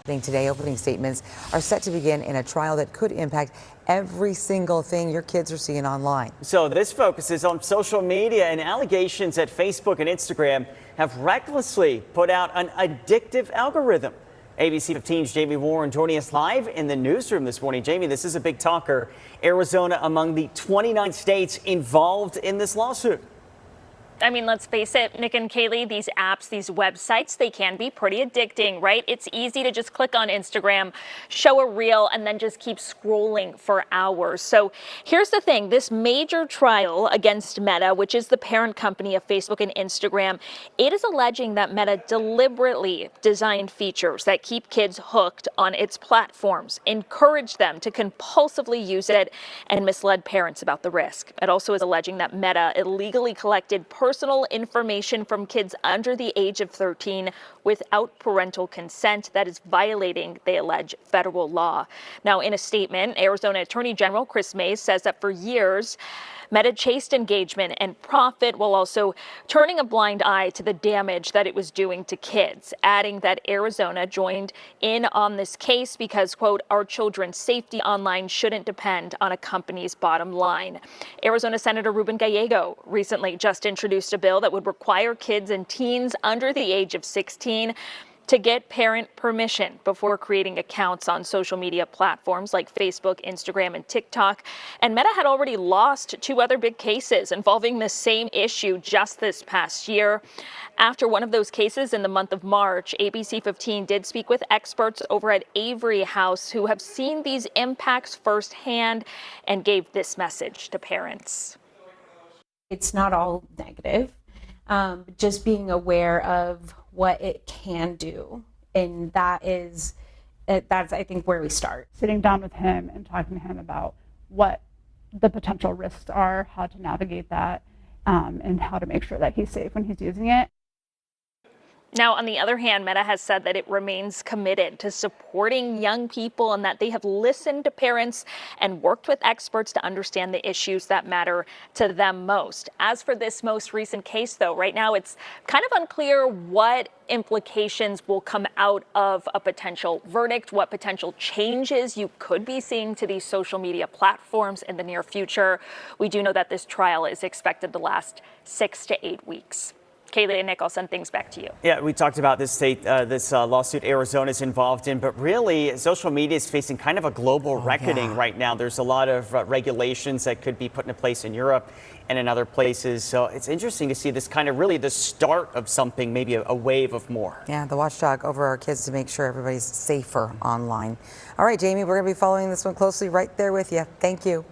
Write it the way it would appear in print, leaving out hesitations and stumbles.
Today, opening statements are set to begin in a trial that could impact every single thing your kids are seeing online. So this focuses on social media and allegations that Facebook and Instagram have recklessly put out an addictive algorithm. ABC 15's Jamie Warren joining us live in the newsroom this morning. Jamie, this is a big talker. Arizona among the 29 states involved in this lawsuit. I mean, let's face it, Nick and Kaylee, these apps, these websites, they can be pretty addicting, right? It's easy to just click on Instagram, show a reel, and then just keep scrolling for hours. So here's the thing. This major trial against Meta, which is the parent company of Facebook and Instagram, it is alleging that Meta deliberately designed features that keep kids hooked on its platforms, encourage them to compulsively use it, and misled parents about the risk. It also is alleging that Meta illegally collected personal information from kids under the age of 13 without parental consent that is violating, they allege, federal law. Now, in a statement, Arizona Attorney General Chris Mays says that for years, Meta chased engagement and profit while also turning a blind eye to the damage that it was doing to kids, adding that Arizona joined in on this case because, quote, our children's safety online shouldn't depend on a company's bottom line. Arizona Senator Ruben Gallego recently just introduced a bill that would require kids and teens under the age of 16 to get parent permission before creating accounts on social media platforms like Facebook, Instagram, and TikTok. And Meta had already lost 2 other big cases involving the same issue just this past year. After one of those cases in the month of March, ABC 15 did speak with experts over at Avery House who have seen these impacts firsthand and gave this message to parents. It's not all negative. Just being aware of what it can do, and that's I think where we start. Sitting down with him and talking to him about what the potential risks are, how to navigate that, and how to make sure that he's safe when he's using it. Now, on the other hand, Meta has said that it remains committed to supporting young people and that they have listened to parents and worked with experts to understand the issues that matter to them most. As for this most recent case, though, right now it's kind of unclear what implications will come out of a potential verdict, what potential changes you could be seeing to these social media platforms in the near future. We do know that this trial is expected to last 6 to 8 weeks. Kaylee and Nick, I'll send things back to you. Yeah, we talked about this lawsuit Arizona is involved in, but really social media is facing kind of a global reckoning right now. There's a lot of regulations that could be put into place in Europe and in other places. So it's interesting to see this kind of really the start of something, maybe a wave of more. Yeah, the watchdog over our kids to make sure everybody's safer online. All right, Jamie, we're going to be following this one closely right there with you. Thank you.